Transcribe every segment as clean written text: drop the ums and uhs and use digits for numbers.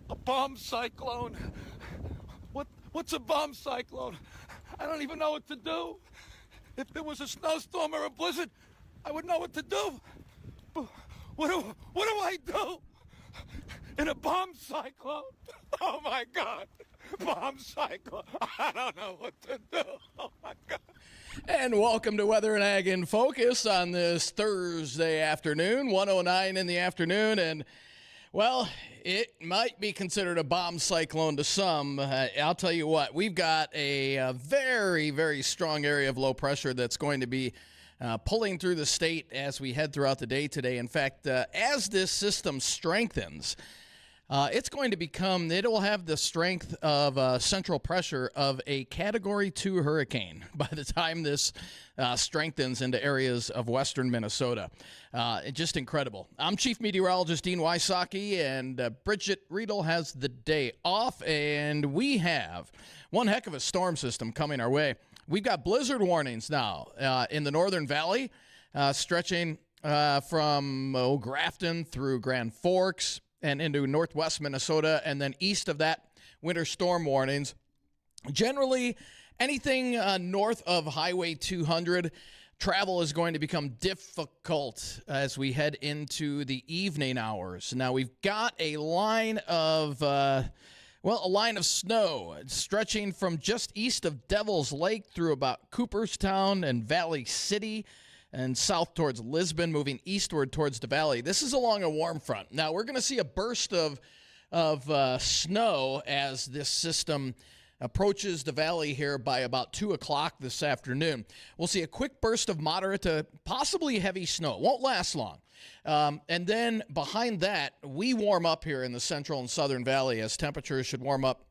A bomb cyclone. What's a bomb cyclone? I don't even know what to do. If there was a snowstorm or a blizzard, I would know what to do. But what do I do in a bomb cyclone? Oh my God, bomb cyclone. I don't know what to do. Oh my God. And welcome to Weather and Ag in Focus on this Thursday afternoon, 1:09 in the afternoon. And, well, it might be considered a bomb cyclone to some. I'll tell you what, we've got a very, very strong area of low pressure that's going to be pulling through the state as we head throughout the day today. In fact, as this system strengthens, it's going to become, it'll have the strength of central pressure of a Category 2 hurricane by the time this strengthens into areas of western Minnesota. Just incredible. I'm Chief Meteorologist Dean Wysocki, and Bridgette Readel has the day off, and we have one heck of a storm system coming our way. We've got blizzard warnings now in the Northern Valley, stretching from Grafton through Grand Forks and into northwest Minnesota, and then east of that, winter storm warnings. Generally, anything north of Highway 200, travel is going to become difficult as we head into the evening hours. Now, we've got a line of snow stretching from just east of Devil's Lake through about Cooperstown and Valley City, and south towards Lisbon, moving eastward towards the valley. This is along a warm front. Now, we're going to see a burst of snow as this system approaches the valley here by about 2 o'clock this afternoon. We'll see a quick burst of moderate to possibly heavy snow. It won't last long. And then behind that, we warm up here in the central and southern valley as temperatures should warm up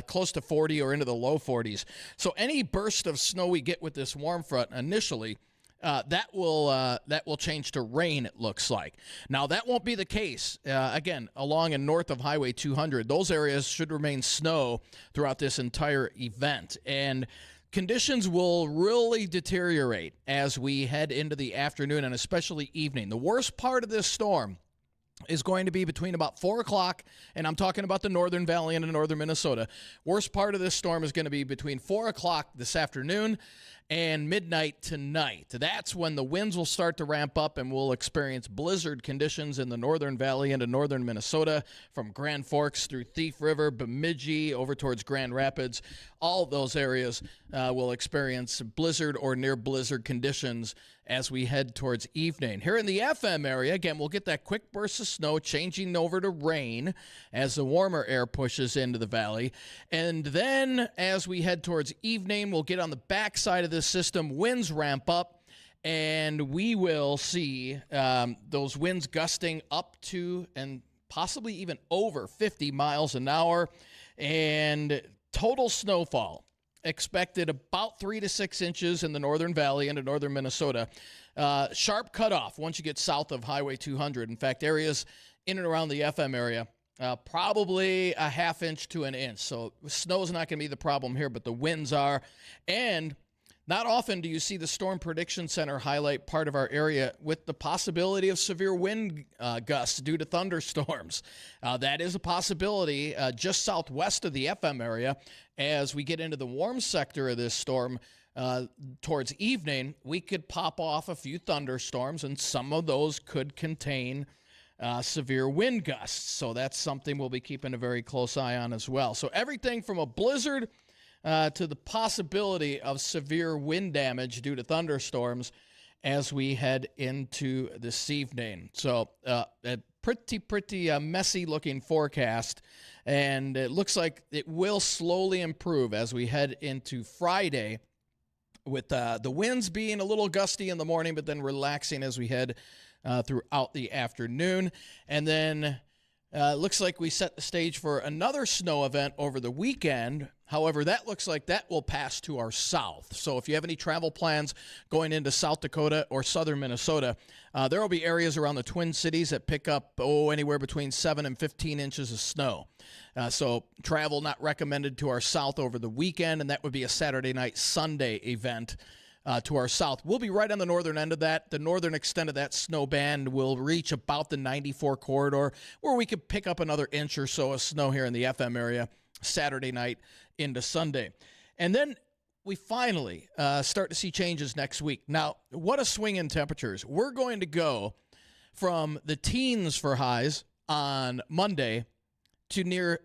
close to 40 or into the low 40s. So any burst of snow we get with this warm front initially, that will change to rain, it looks like. Now, that won't be the case, again, along and north of Highway 200. Those areas should remain snow throughout this entire event. And conditions will really deteriorate as we head into the afternoon and especially evening. The worst part of this storm is going to be between about 4 o'clock, and I'm talking about the Northern Valley and northern Minnesota. Worst part of this storm is going to be between 4 o'clock this afternoon and midnight tonight. That's when the winds will start to ramp up, and we'll experience blizzard conditions in the Northern Valley into northern Minnesota, from Grand Forks through Thief River, Bemidji, over towards Grand Rapids. All of those areas will experience blizzard or near blizzard conditions as we head towards evening. Here in the FM area, again, we'll get that quick burst of snow changing over to rain as the warmer air pushes into the valley. And then as we head towards evening, we'll get on the backside of this system, winds ramp up, and we will see those winds gusting up to and possibly even over 50 miles an hour, and total snowfall expected about 3 to 6 inches in the Northern Valley into northern Minnesota. Sharp cutoff once you get south of Highway 200. In fact, areas in and around the FM area, probably a half inch to an inch. So snow's not going to be the problem here, but the winds are. And not often do you see the Storm Prediction Center highlight part of our area with the possibility of severe wind gusts due to thunderstorms. That is a possibility just southwest of the FM area. As we get into the warm sector of this storm towards evening, we could pop off a few thunderstorms, and some of those could contain severe wind gusts. So that's something we'll be keeping a very close eye on as well. So everything from a blizzard to the possibility of severe wind damage due to thunderstorms as we head into this evening. So a pretty messy looking forecast, and it looks like it will slowly improve as we head into Friday, with the winds being a little gusty in the morning, but then relaxing as we head throughout the afternoon. And then looks like we set the stage for another snow event over the weekend. However, that looks like that will pass to our south. So if you have any travel plans going into South Dakota or southern Minnesota, there will be areas around the Twin Cities that pick up, anywhere between 7 and 15 inches of snow. So travel not recommended to our south over the weekend, and that would be a Saturday night, Sunday event to our south. We'll be right on the northern end of that. The northern extent of that snow band will reach about the 94 corridor, where we could pick up another inch or so of snow here in the FM area Saturday night into Sunday. And then we finally start to see changes next week. Now, what a swing in temperatures. We're going to go from the teens for highs on Monday to the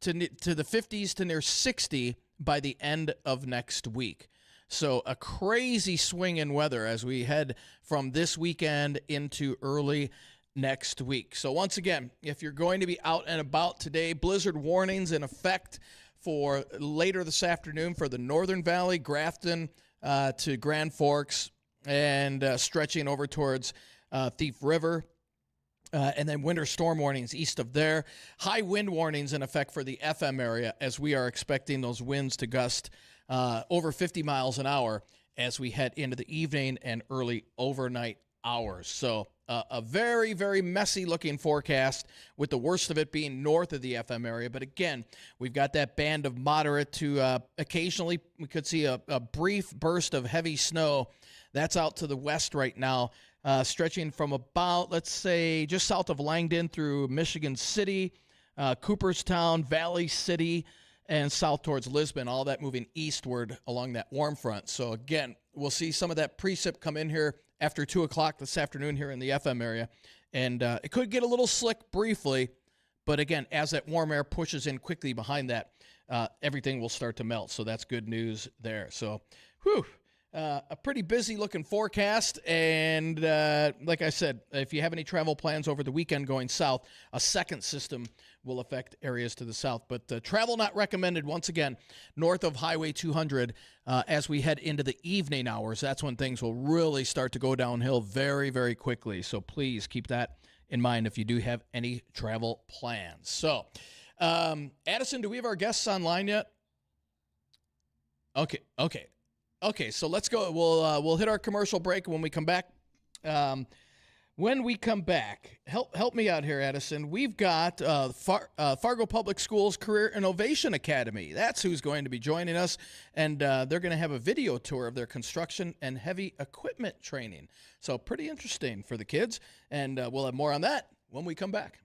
50s to near 60 by the end of next week. So a crazy swing in weather as we head from this weekend into early next week. So once again, if you're going to be out and about today, blizzard warnings in effect for later this afternoon for the Northern Valley, Grafton to Grand Forks, and stretching over towards Thief River. And then winter storm warnings east of there. High wind warnings in effect for the FM area as we are expecting those winds to gust over 50 miles an hour as we head into the evening and early overnight hours. So a very, very messy looking forecast, with the worst of it being north of the FM area. But again, we've got that band of moderate to occasionally we could see a brief burst of heavy snow. That's out to the west right now, stretching from about, let's say, just south of Langdon through Michigan City, Cooperstown, Valley City, and south towards Lisbon, all that moving eastward along that warm front. So again, we'll see some of that precip come in here after 2 o'clock this afternoon here in the FM area. And it could get a little slick briefly, but again, as that warm air pushes in quickly behind that, everything will start to melt. So that's good news there. So, whew. A pretty busy looking forecast, and like I said, if you have any travel plans over the weekend going south, a second system will affect areas to the south. But travel not recommended, once again, north of Highway 200 as we head into the evening hours. That's when things will really start to go downhill very, very quickly. So please keep that in mind if you do have any travel plans. So, Addison, do we have our guests online yet? Okay, so let's go. We'll hit our commercial break when we come back. When we come back, help me out here, Addison. We've got Fargo Public Schools Career Innovation Academy. That's who's going to be joining us, and they're going to have a video tour of their construction and heavy equipment training. So pretty interesting for the kids, and we'll have more on that when we come back.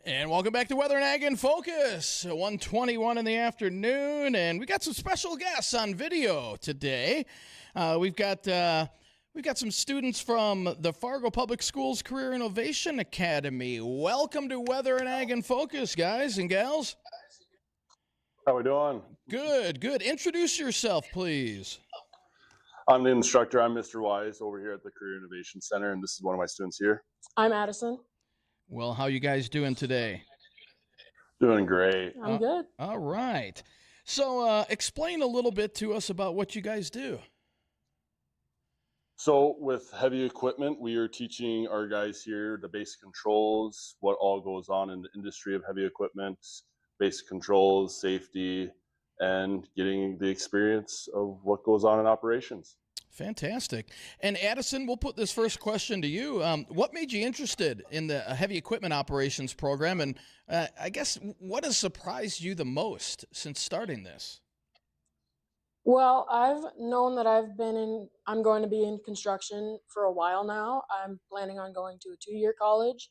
And welcome back to Weather and Ag in Focus, 1:21 in the afternoon, and we got some special guests on video today. We've got some students from the Fargo Public Schools Career Innovation Academy. Welcome to Weather and Ag in Focus, guys and gals. How we doing? Good. Introduce yourself, please. I'm the instructor. I'm Mr. Wise over here at the Career Innovation Center, and this is one of my students here. I'm Addison. Well, how you guys doing today? Doing great. I'm good. All right. So explain a little bit to us about what you guys do. So with heavy equipment, we are teaching our guys here the basic controls, what all goes on in the industry of heavy equipment, basic controls, safety, and getting the experience of what goes on in operations. Fantastic. And Addison, we'll put this first question to you. What made you interested in the heavy equipment operations program? And I guess what has surprised you the most since starting this? Well, I've known that I'm going to be in construction for a while now. I'm planning on going to a 2-year college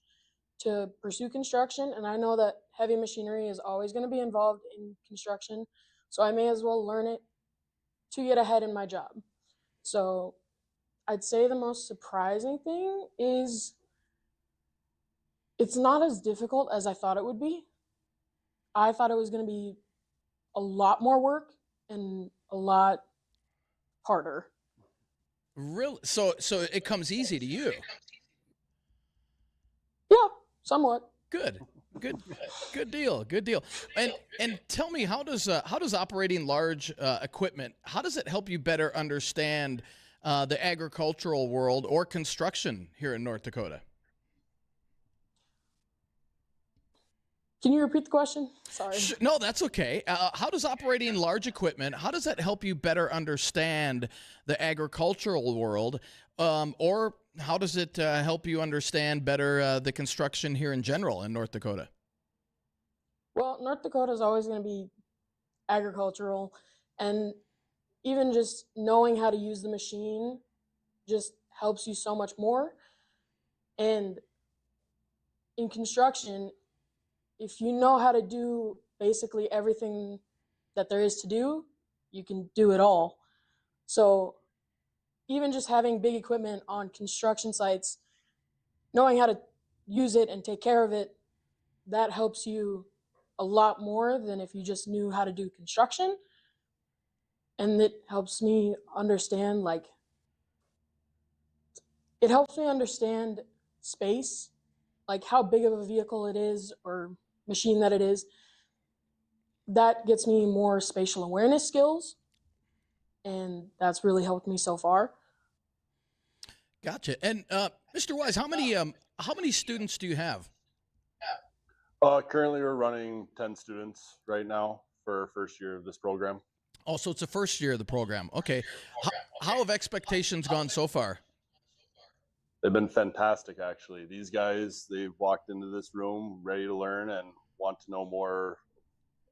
to pursue construction. And I know that heavy machinery is always going to be involved in construction. So I may as well learn it to get ahead in my job. So I'd say the most surprising thing is it's not as difficult as I thought it would be. I thought it was going to be a lot more work and a lot harder. Really? So it comes easy to you? Yeah, somewhat. Good deal. And tell me, how does operating large equipment, how does it help you better understand the agricultural world or construction here in North Dakota? Can you repeat the question? Sorry. No, that's okay. How does operating large equipment, how does that help you better understand the agricultural world, or how does it help you understand better the construction here in general in North Dakota? Well, North Dakota is always going to be agricultural, and even just knowing how to use the machine just helps you so much more. And in construction, if you know how to do basically everything that there is to do, you can do it all. So even just having big equipment on construction sites, knowing how to use it and take care of it, that helps you a lot more than if you just knew how to do construction. And it helps me understand, it helps me understand space, like how big of a vehicle it is or machine that it is. That gets me more spatial awareness skills, and that's really helped me so far. Gotcha. And Mr. Wise, how many students do you have? Currently, we're running 10 students right now for our first year of this program. Oh, so it's the first year of the program. Okay. How have expectations gone so far? They've been fantastic, actually. These guys, they've walked into this room ready to learn and want to know more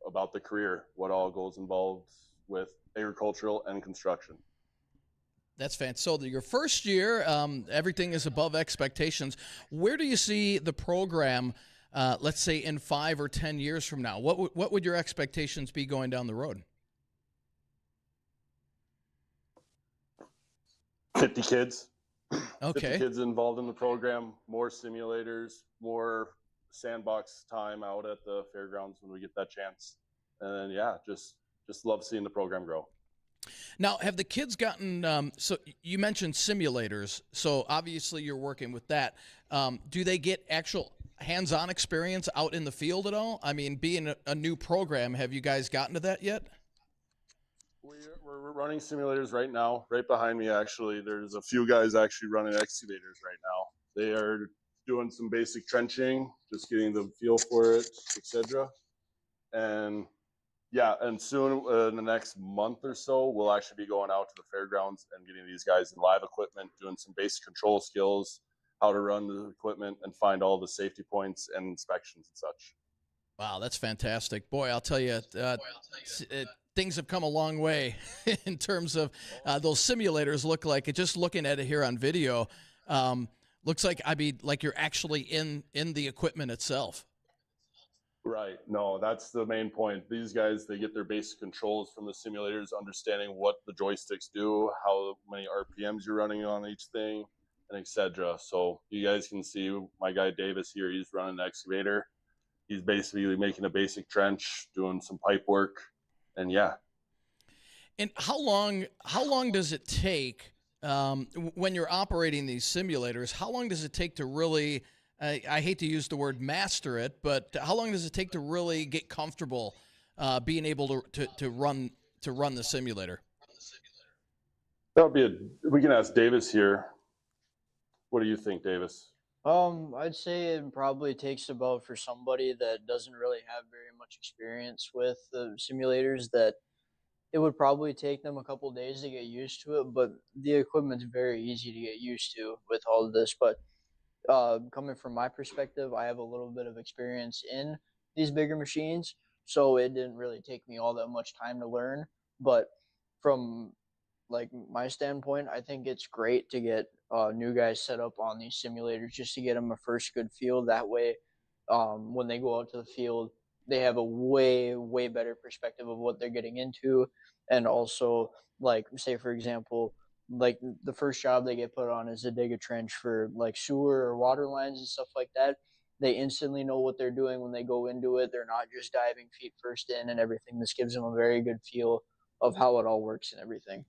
about the career, what all goes involved with agricultural and construction. That's fantastic. So your first year, everything is above expectations. Where do you see the program, let's say, in 5 or 10 years from now? What would your expectations be going down the road? 50 kids. Okay. 50 kids involved in the program, more simulators, more sandbox time out at the fairgrounds when we get that chance. And yeah, just love seeing the program grow. Now, have the kids gotten, so you mentioned simulators, so obviously you're working with that. Do they get actual hands-on experience out in the field at all? I mean, being a new program, have you guys gotten to that yet? We're running simulators right now. Right behind me, actually, there's a few guys actually running excavators right now. They are doing some basic trenching, just getting the feel for it, etc. And yeah, and soon in the next month or so, we'll actually be going out to the fairgrounds and getting these guys in live equipment, doing some basic control skills, how to run the equipment and find all the safety points and inspections and such. Wow, that's fantastic. Boy, I'll tell you, things have come a long way in terms of those simulators look like, just looking at it here on video, looks like, like you're actually in the equipment itself. Right. No, that's the main point. These guys, they get their basic controls from the simulators, understanding what the joysticks do, how many RPMs you're running on each thing, and etc. So you guys can see my guy Davis here, he's running an excavator. He's basically making a basic trench, doing some pipe work, and yeah. And how long does it take when you're operating these simulators? How long does it take to really? I hate to use the word master it, but how long does it take to really get comfortable being able to run the simulator? That'll be we can ask Davis here. What do you think, Davis? I'd say it probably takes about for somebody that doesn't really have very much experience with the simulators that it would probably take them a couple days to get used to it, but the equipment's very easy to get used to with all of this. But coming from my perspective, I have a little bit of experience in these bigger machines, so it didn't really take me all that much time to learn. But from like my standpoint, I think it's great to get new guys set up on these simulators just to get them a first good feel. That way, when they go out to the field, they have a way better perspective of what they're getting into, and also like say for example, like the first job they get put on is to dig a trench for like sewer or water lines and stuff like that. They instantly know what they're doing when they go into it. They're not just diving feet first in and everything. This gives them a very good feel of how it all works and everything.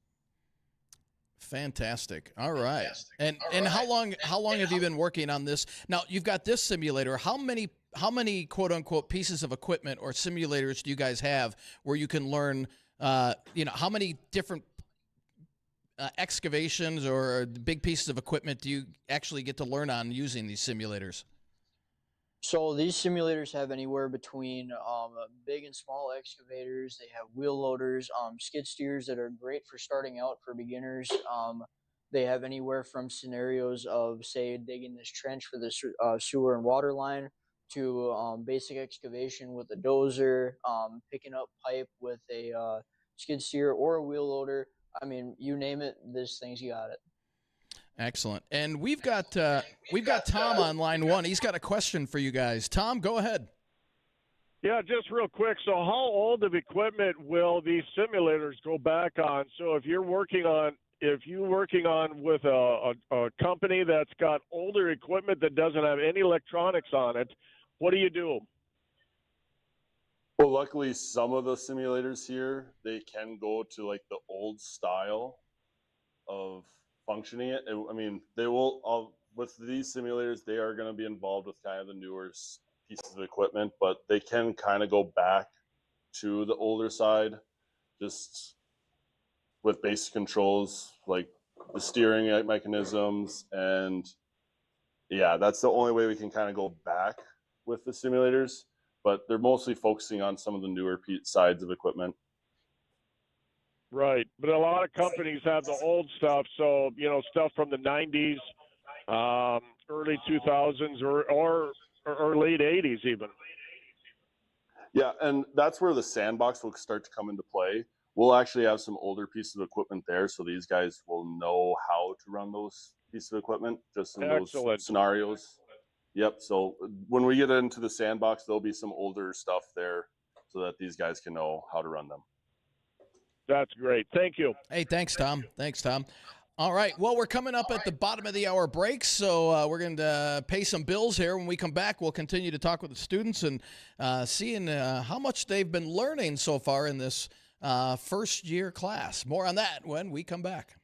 Fantastic. All right. And how long have you been working on this? Now you've got this simulator. How many quote unquote pieces of equipment or simulators do you guys have where you can learn? How many different excavations or big pieces of equipment do you actually get to learn on using these simulators? So these simulators have anywhere between big and small excavators. They have wheel loaders, skid steers that are great for starting out for beginners. They have anywhere from scenarios of, say, digging this trench for the sewer and water line to basic excavation with a dozer, picking up pipe with a skid steer or a wheel loader. I mean, you name it, this thing's got it. Excellent. And we've got Tom on line one. He's got a question for you guys. Tom, go ahead. Yeah, just real quick. So, how old of equipment will these simulators go back on? So, if you're working on with a company that's got older equipment that doesn't have any electronics on it, what do you do? Well, luckily, some of the simulators here, they can go to like the old style of functioning it. I mean, they will with these simulators, they are going to be involved with kind of the newer pieces of equipment, but they can kind of go back to the older side, just with basic controls like the steering mechanisms, and yeah, that's the only way we can kind of go back with the simulators. But they're mostly focusing on some of the newer sides of equipment. Right, but a lot of companies have the old stuff. So stuff from the '90s, early 2000s, or late '80s even. Yeah, and that's where the sandbox will start to come into play. We'll actually have some older pieces of equipment there, so these guys will know how to run those pieces of equipment just in those scenarios. Yep, so when we get into the sandbox, there'll be some older stuff there so that these guys can know how to run them. That's great. Thank you. Hey, thanks, Tom. Thanks, Tom. All right. Well, we're coming up at the bottom of the hour break, so we're going to pay some bills here. When we come back, we'll continue to talk with the students and seeing how much they've been learning so far in this first year class. More on that when we come back.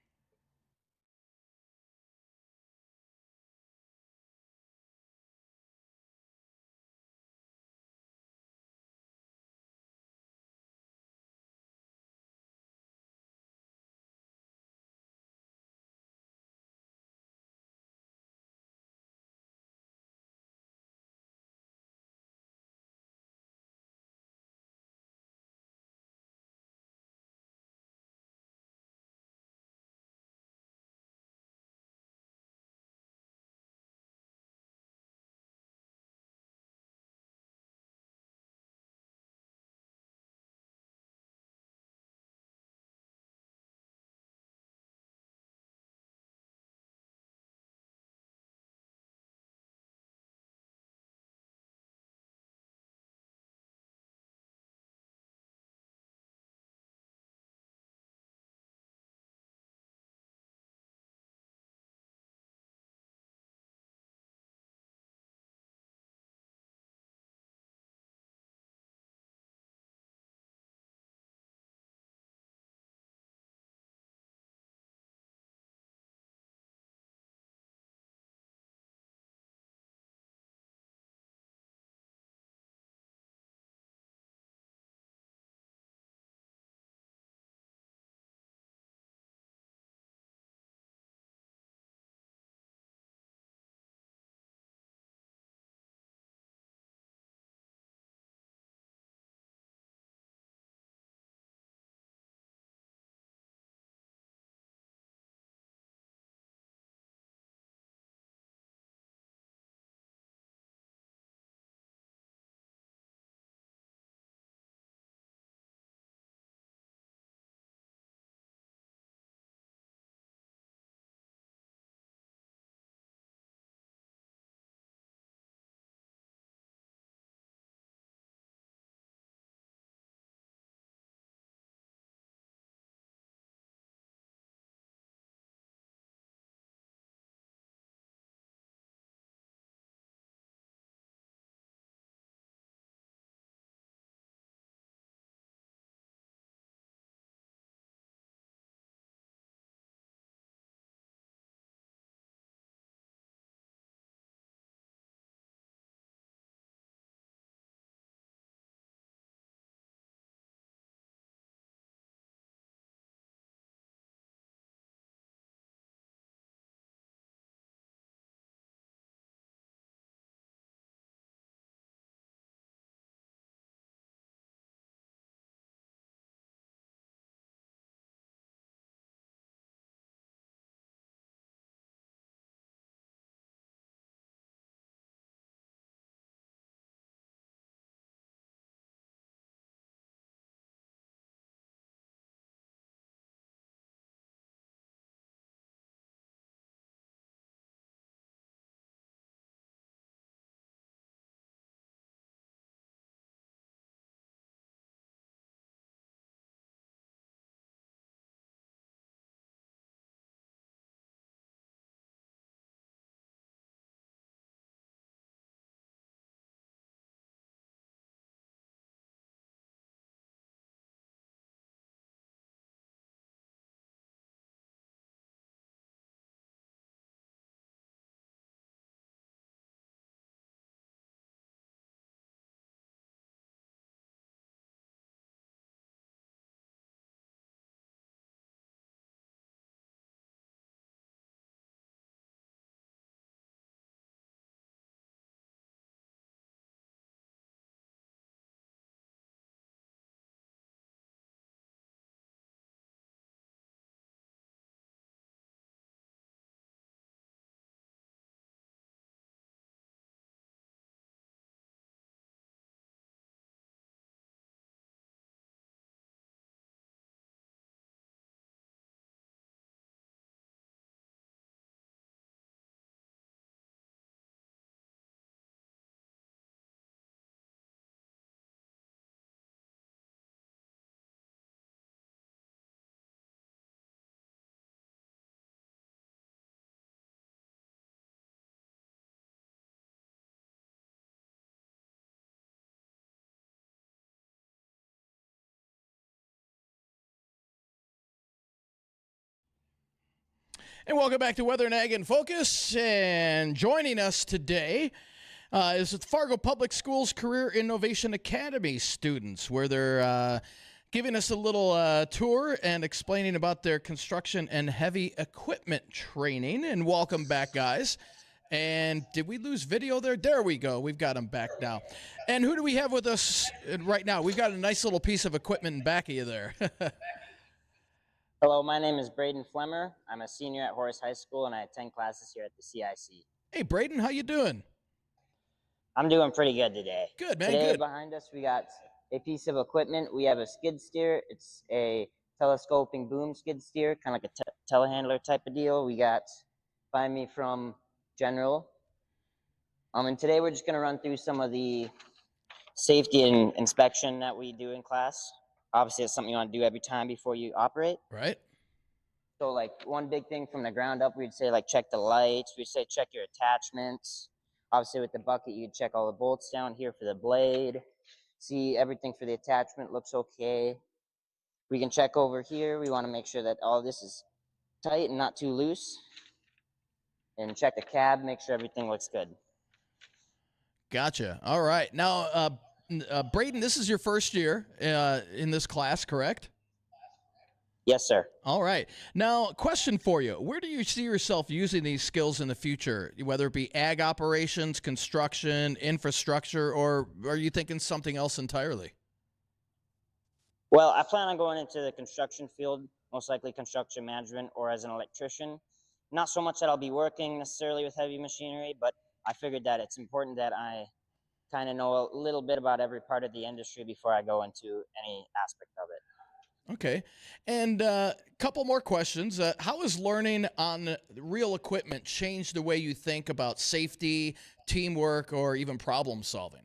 And welcome back to Weather and Ag in Focus. And joining us today is the Fargo Public Schools Career Innovation Academy students, where they're giving us a little tour and explaining about their construction and heavy equipment training. And welcome back, guys. And did we lose video there? There we go. We've got them back now. And who do we have with us right now? We've got a nice little piece of equipment in back of you there. Hello, my name is Braden Flemmer. I'm a senior at Horace High School, and I attend classes here at the CIC. Hey, Braden, how you doing? I'm doing pretty good today. Good, man, Today, good. behind us, we got a piece of equipment. We have a skid steer. It's a telescoping boom skid steer, kind of like a telehandler type of deal. We got by me from General. And today we're just going to run through some of the safety and inspection that we do in class. Obviously, it's something you want to do every time before you operate. Right. So, like, one big thing from the ground up, we'd say, like, check the lights. We'd say check your attachments. Obviously, with the bucket, you'd check all the bolts down here for the blade. See everything for the attachment looks okay. We can check over here. We want to make sure that all this is tight and not too loose. And check the cab, make sure everything looks good. Gotcha. All right. Now, Braden, this is your first year in this class, correct? Yes, sir. All right. Now, question for you. Where do you see yourself using these skills in the future, whether it be ag operations, construction, infrastructure, or are you thinking something else entirely? Well, I plan on going into the construction field, most likely construction management or as an electrician. Not so much that I'll be working necessarily with heavy machinery, but I figured that it's important that I kind of know a little bit about every part of the industry before I go into any aspect of it. Okay. And a couple more questions. How has learning on real equipment changed the way you think about safety, teamwork, or even problem solving?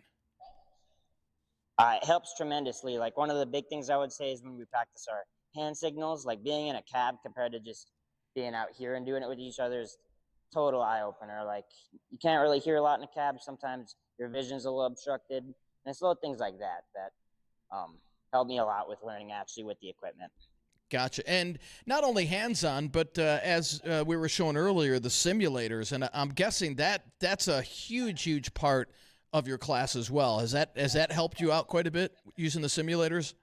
It helps tremendously. Like, one of the big things I would say is when we practice our hand signals, like being in a cab compared to just being out here and doing it with each other is total eye-opener. Like, you can't really hear a lot in a cab. Sometimes your vision's a little obstructed. And it's little things like that helped me a lot with learning actually with the equipment. Gotcha. And not only hands-on, but as we were showing earlier, the simulators. And I'm guessing that's a huge part of your class as well. Has that helped you out quite a bit using the simulators?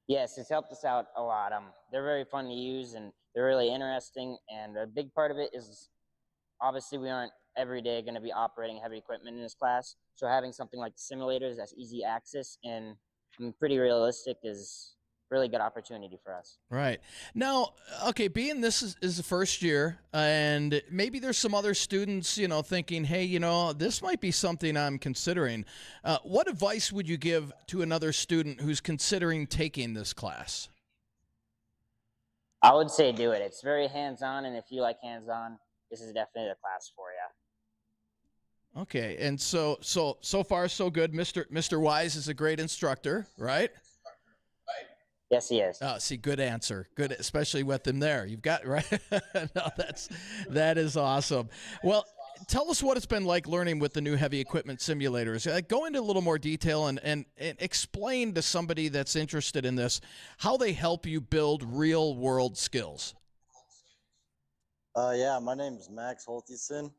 Yes, it's helped us out a lot. They're very fun to use and they're really interesting. And a big part of it is obviously we aren't every day going to be operating heavy equipment in this class. So having something like the simulators that's easy access and pretty realistic is a really good opportunity for us. Right. Now, okay, being this is the first year, and maybe there's some other students, thinking, hey, this might be something I'm considering. What advice would you give to another student who's considering taking this class? I would say do it. It's very hands-on, and if you like hands-on, this is definitely the class for you. Okay, and so far so good. Mr. Wise is a great instructor, right? Yes, he is. Oh, see, good answer. Good, especially with him there. You've got right. No, that is awesome. Well, tell us what it's been like learning with the new heavy equipment simulators. Go into a little more detail and explain to somebody that's interested in this how they help you build real world skills. Yeah, my name is Max Holtison.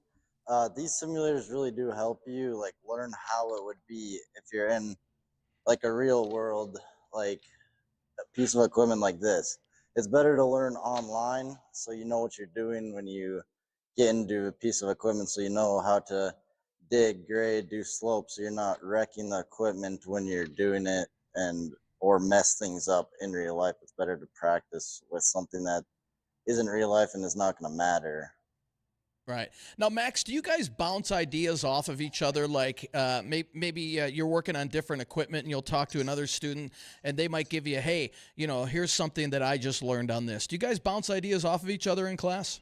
These simulators really do help you learn how it would be if you're in a real world a piece of equipment like this. It's better to learn online so you know what you're doing when you get into a piece of equipment, so you know how to dig, grade, do slopes, so you're not wrecking the equipment when you're doing it or mess things up in real life. It's better to practice with something that isn't real life and is not going to matter. Right. Now, Max, do you guys bounce ideas off of each other? Maybe you're working on different equipment and you'll talk to another student and they might give you, hey, here's something that I just learned on this. Do you guys bounce ideas off of each other in class?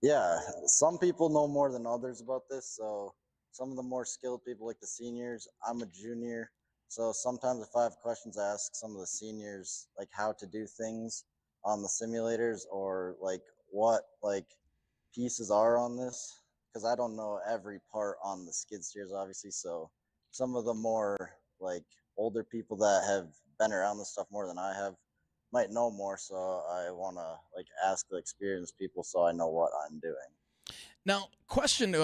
Yeah, some people know more than others about this. So some of the more skilled people, like the seniors, I'm a junior. So sometimes if I have questions, I ask some of the seniors, how to do things on the simulators or what pieces are on this, because I don't know every part on the skid steers, obviously. So some of the more older people that have been around this stuff more than I have might know more, so I want to like ask the experienced people so I know what I'm doing. Now, question: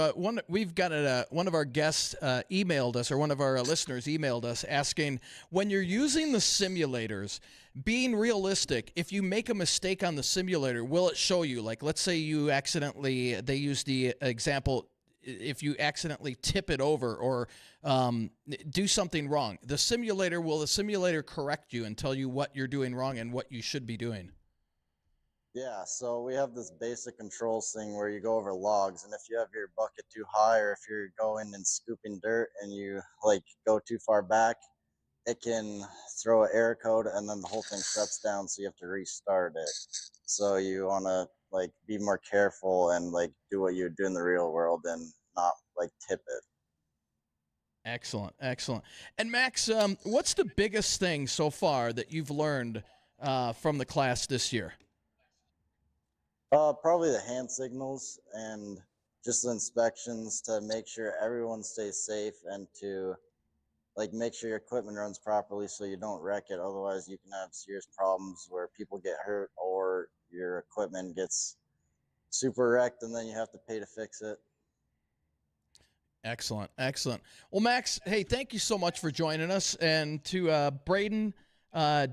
we've got one of our guests emailed us, or one of our listeners emailed us, asking, when you're using the simulators, being realistic, if you make a mistake on the simulator, will it show you? Like, let's say you accidentally, they use the example, if you accidentally tip it over or do something wrong, will the simulator correct you and tell you what you're doing wrong and what you should be doing? Yeah, so we have this basic controls thing where you go over logs, and if you have your bucket too high or if you're going and scooping dirt and you like go too far back, it can throw an error code and then the whole thing shuts down, so you have to restart it. So you want to like be more careful and like do what you would do in the real world and not like tip it. Excellent, excellent. And Max, what's the biggest thing so far that you've learned from the class this year? Probably the hand signals and just the inspections to make sure everyone stays safe and to like make sure your equipment runs properly so you don't wreck it. Otherwise, you can have serious problems where people get hurt or your equipment gets super wrecked and then you have to pay to fix it. Excellent, excellent. Well, Max, hey, thank you so much for joining us. And to Braden,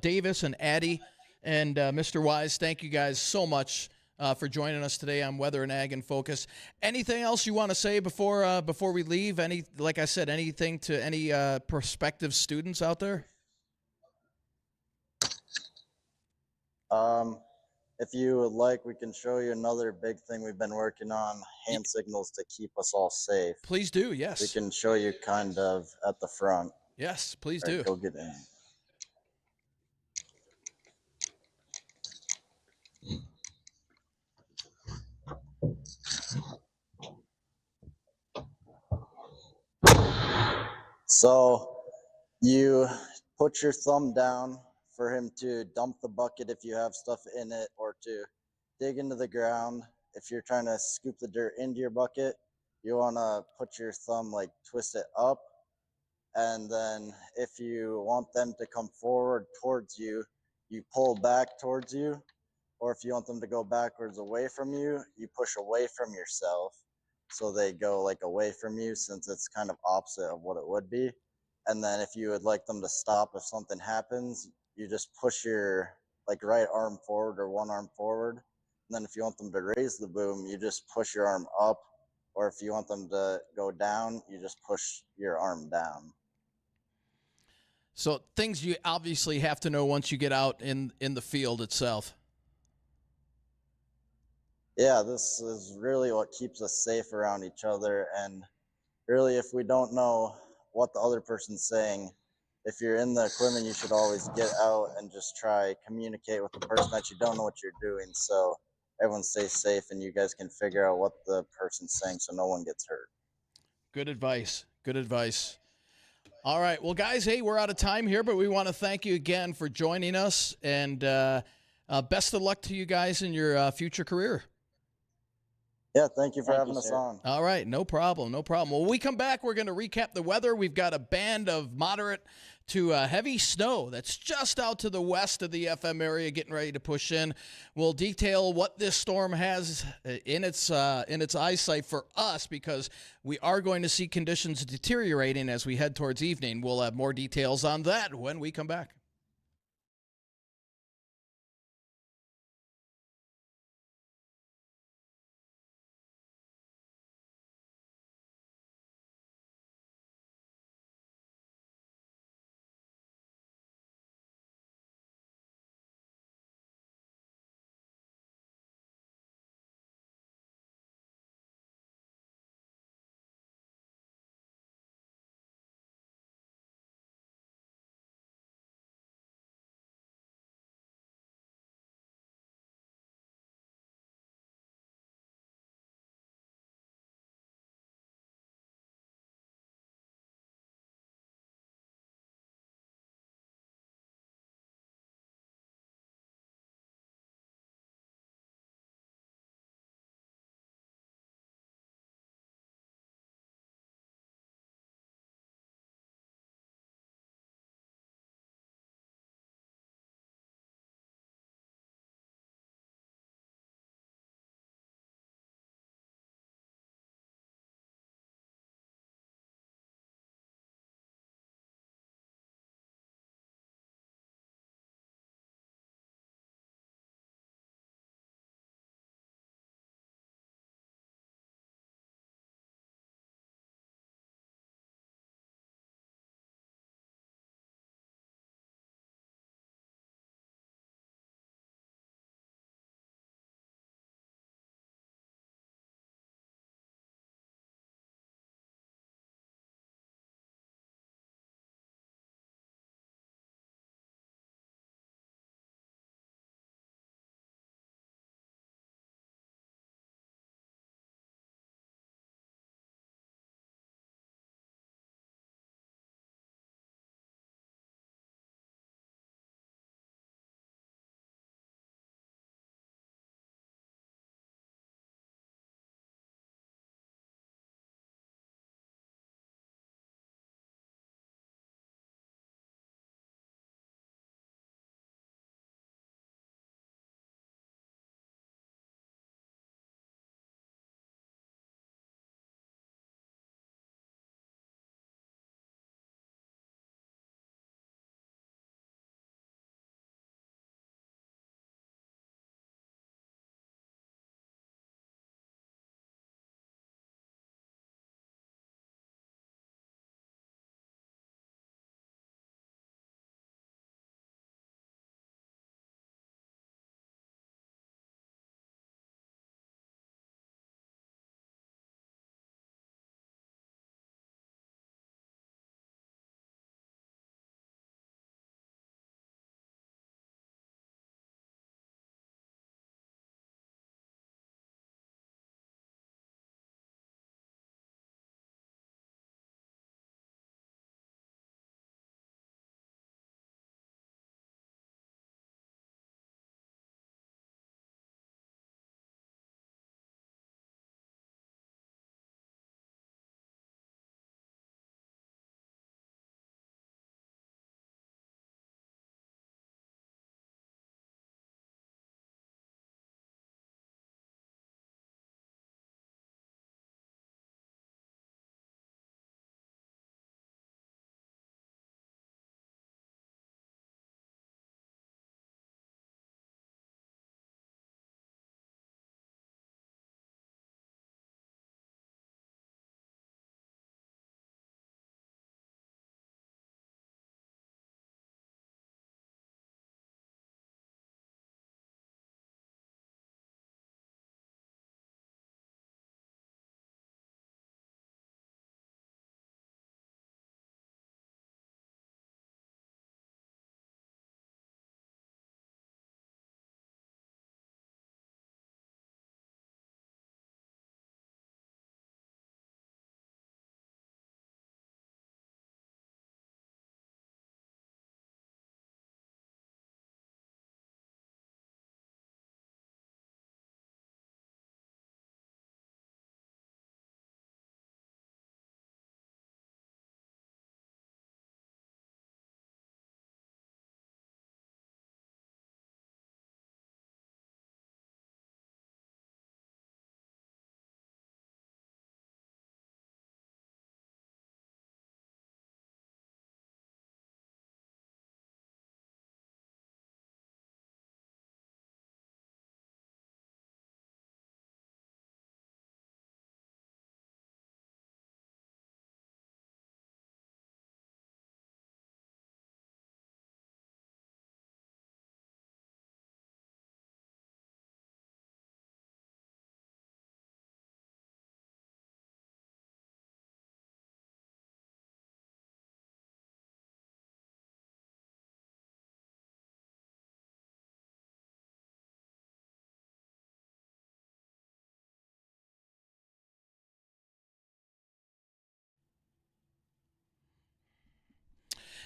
Davis, and Addie, and Mr. Wise, thank you guys so much for joining us today on Weather and Ag in Focus. Anything else you want to say before we leave? Like I said, anything to any prospective students out there? If you would like, we can show you another big thing we've been working on, hand signals to keep us all safe. Please do, yes. We can show you kind of at the front. Yes, please All right, do. go get in. So you put your thumb down for him to dump the bucket if you have stuff in it, or to dig into the ground. If you're trying to scoop the dirt into your bucket, you want to put your thumb, like twist it up. And then if you want them to come forward towards you, you pull back towards you. Or if you want them to go backwards away from you, you push away from yourself. So they go like away from you, since it's kind of opposite of what it would be. And then if you would like them to stop if something happens, you just push your like right arm forward or one arm forward. And then if you want them to raise the boom, you just push your arm up. Or if you want them to go down, you just push your arm down. So things you obviously have to know once you get out in the field itself. Yeah, this is really what keeps us safe around each other. And really, if we don't know what the other person's saying, if you're in the equipment, you should always get out and just try communicate with the person that you don't know what you're doing, so everyone stays safe and you guys can figure out what the person's saying so no one gets hurt. Good advice. Good advice. All right. Well, guys, hey, we're out of time here, but we want to thank you again for joining us, and best of luck to you guys in your future career. Yeah, thank you for having us on. All right, no problem, no problem. Well, when we come back, we're going to recap the weather. We've got a band of moderate to heavy snow that's just out to the west of the FM area, getting ready to push in. We'll detail what this storm has in its eyesight for us, because we are going to see conditions deteriorating as we head towards evening. We'll have more details on that when we come back.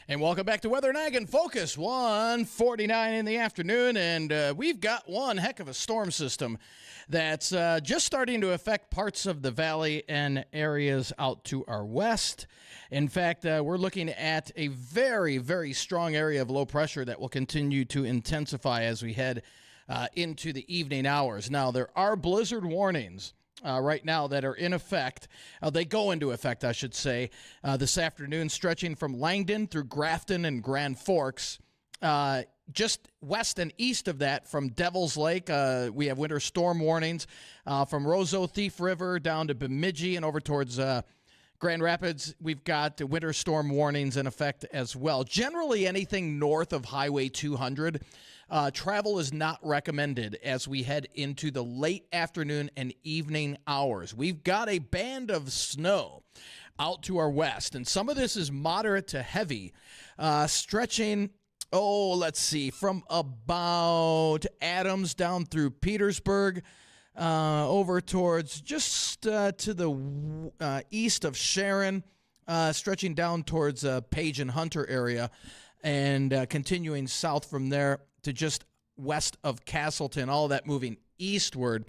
And welcome back to Weather Nag and Focus, 1:49 in the afternoon, and we've got one heck of a storm system that's just starting to affect parts of the valley and areas out to our west. In fact, we're looking at a very, very strong area of low pressure that will continue to intensify as we head into the evening hours. Now, there are blizzard warnings right now that are in effect. They go into effect, I should say, this afternoon, stretching from Langdon through Grafton and Grand Forks. Just west and east of that, from Devil's Lake, we have winter storm warnings from Roseau, Thief River down to Bemidji and over towards Grand Rapids. We've got the winter storm warnings in effect as well. Generally, anything north of Highway 200, travel is not recommended as we head into the late afternoon and evening hours. We've got a band of snow out to our west, and some of this is moderate to heavy, stretching, let's see, from about Adams down through Petersburg, over towards just to the east of Sharon, stretching down towards Page and Hunter area, and continuing south from there to just west of Castleton, all that moving eastward.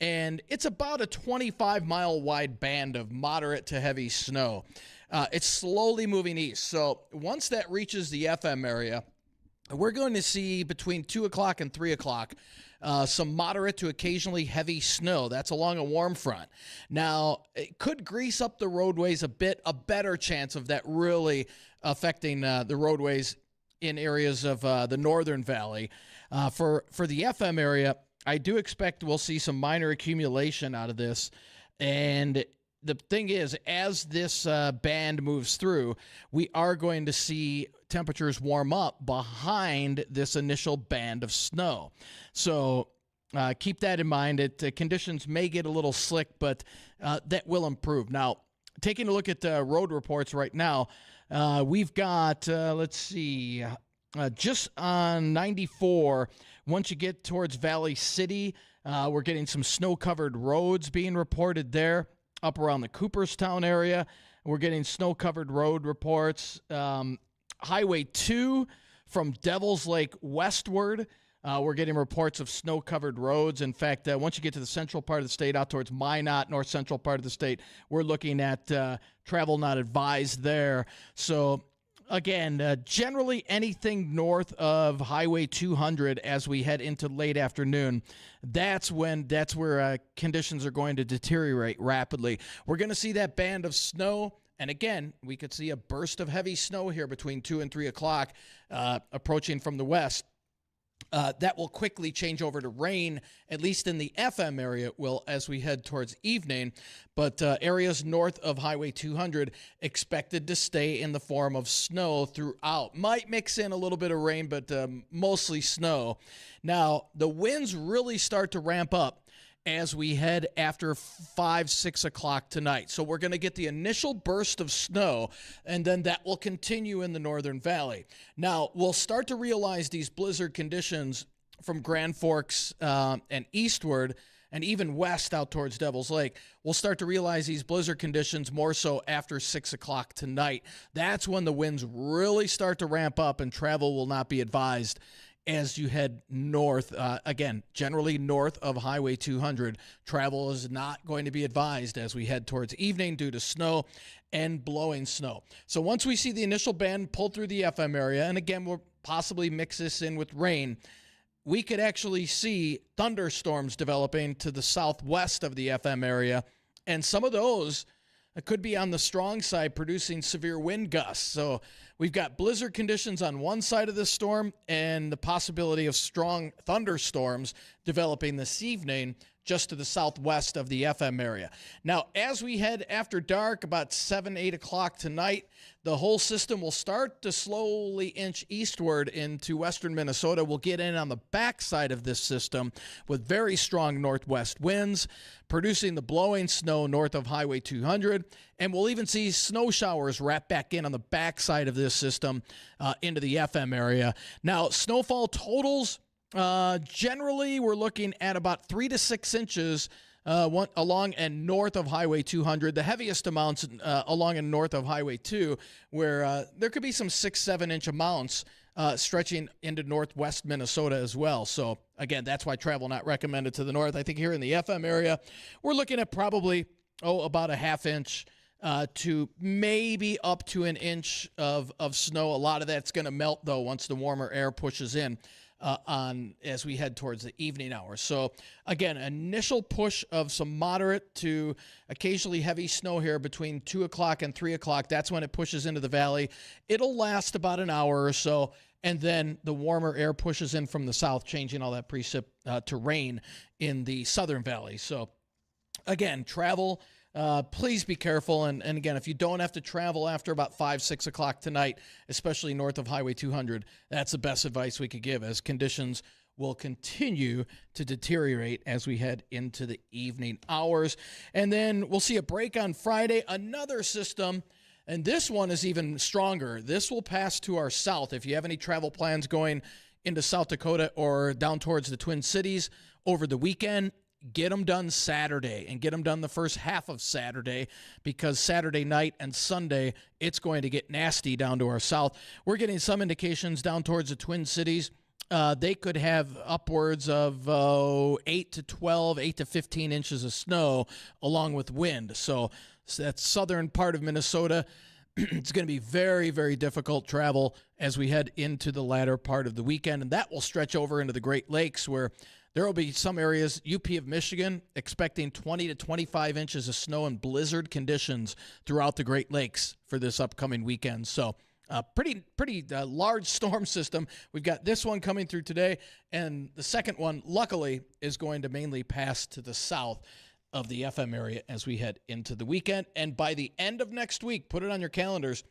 And it's about a 25-mile wide band of moderate to heavy snow. It's slowly moving east. So once that reaches the FM area, we're going to see between 2 o'clock and 3 o'clock some moderate to occasionally heavy snow. That's along a warm front. Now, it could grease up the roadways a bit, a better chance of that really affecting the roadways in areas of the northern valley. For the FM area, I do expect we'll see some minor accumulation out of this. And the thing is, as this band moves through, we are going to see temperatures warm up behind this initial band of snow. So keep that in mind. Conditions may get a little slick, but that will improve. Now, taking a look at road reports right now, we've got, let's see, just on 94, once you get towards Valley City, we're getting some snow-covered roads being reported there. Up around the Cooperstown area, we're getting snow-covered road reports. Highway 2 from Devil's Lake westward, we're getting reports of snow-covered roads. In fact, once you get to the central part of the state, out towards Minot, north-central part of the state, we're looking at travel not advised there. So, again, generally anything north of Highway 200 as we head into late afternoon, that's where conditions are going to deteriorate rapidly. We're going to see that band of snow. And again, we could see a burst of heavy snow here between 2 and 3 o'clock approaching from the west. That will quickly change over to rain, at least in the FM area, will as we head towards evening. But areas north of Highway 200 expected to stay in the form of snow throughout. Might mix in a little bit of rain, but mostly snow. Now, the winds really start to ramp up as we head after 5, 6 o'clock tonight. So we're going to get the initial burst of snow, and then that will continue in the Northern Valley. Now, we'll start to realize these blizzard conditions from Grand Forks and eastward, and even west out towards Devil's Lake. We'll start to realize these blizzard conditions more so after 6 o'clock tonight. That's when the winds really start to ramp up, and travel will not be advised as you head north. Again, generally north of Highway 200, travel is not going to be advised as we head towards evening due to snow and blowing snow. So once we see the initial band pull through the FM area, and again, we'll possibly mix this in with rain, we could actually see thunderstorms developing to the southwest of the FM area, and some of those could be on the strong side, producing severe wind gusts. So we've got blizzard conditions on one side of this storm and the possibility of strong thunderstorms developing this evening just to the southwest of the FM area. Now, as we head after dark, about 7, 8 o'clock tonight, the whole system will start to slowly inch eastward into western Minnesota. We'll get in on the backside of this system with very strong northwest winds, producing the blowing snow north of Highway 200, and we'll even see snow showers wrap back in on the backside of this system into the FM area. Now, snowfall totals, generally we're looking at about 3 to 6 inches along and north of Highway 200. The heaviest amounts along and north of Highway 2, where there could be some 6-7 inch amounts stretching into northwest Minnesota as well. So, again, that's why travel not recommended to the north. I think here in the FM area, we're looking at probably, about a half inch to maybe up to an inch of snow. A lot of that's going to melt, though, once the warmer air pushes in as we head towards the evening hours. So, again, initial push of some moderate to occasionally heavy snow here between 2 o'clock and 3 o'clock. That's when it pushes into the valley. It'll last about an hour or so, and then the warmer air pushes in from the south, changing all that precip to rain in the southern valley. So, again, travel, please be careful. And again, if you don't have to travel after about 5, 6 o'clock tonight, especially north of Highway 200, that's the best advice we could give, as conditions will continue to deteriorate as we head into the evening hours. And then we'll see a break on Friday, another system. And this one is even stronger. This will pass to our south. If you have any travel plans going into South Dakota or down towards the Twin Cities over the weekend, get them done Saturday and get them done the first half of Saturday, because Saturday night and Sunday, it's going to get nasty down to our south. We're getting some indications down towards the Twin Cities. They could have upwards of 8 to 12, 8 to 15 inches of snow along with wind. So that southern part of Minnesota, it's going to be very, very difficult travel as we head into the latter part of the weekend. And that will stretch over into the Great Lakes, where there will be some areas, UP of Michigan, expecting 20 to 25 inches of snow and blizzard conditions throughout the Great Lakes for this upcoming weekend. So pretty large storm system. We've got this one coming through today, and the second one, luckily, is going to mainly pass to the south of the FM area as we head into the weekend. And by the end of next week, put it on your calendars,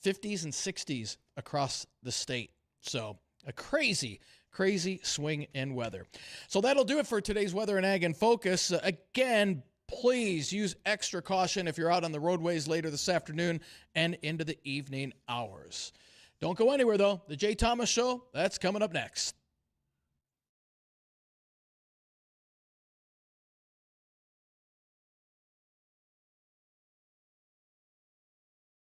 50s and 60s across the state. So a crazy swing in weather. So that'll do it for today's Weather and Ag in Focus. Again, please use extra caution if you're out on the roadways later this afternoon and into the evening hours. Don't go anywhere, though. The Jay Thomas Show, that's coming up next.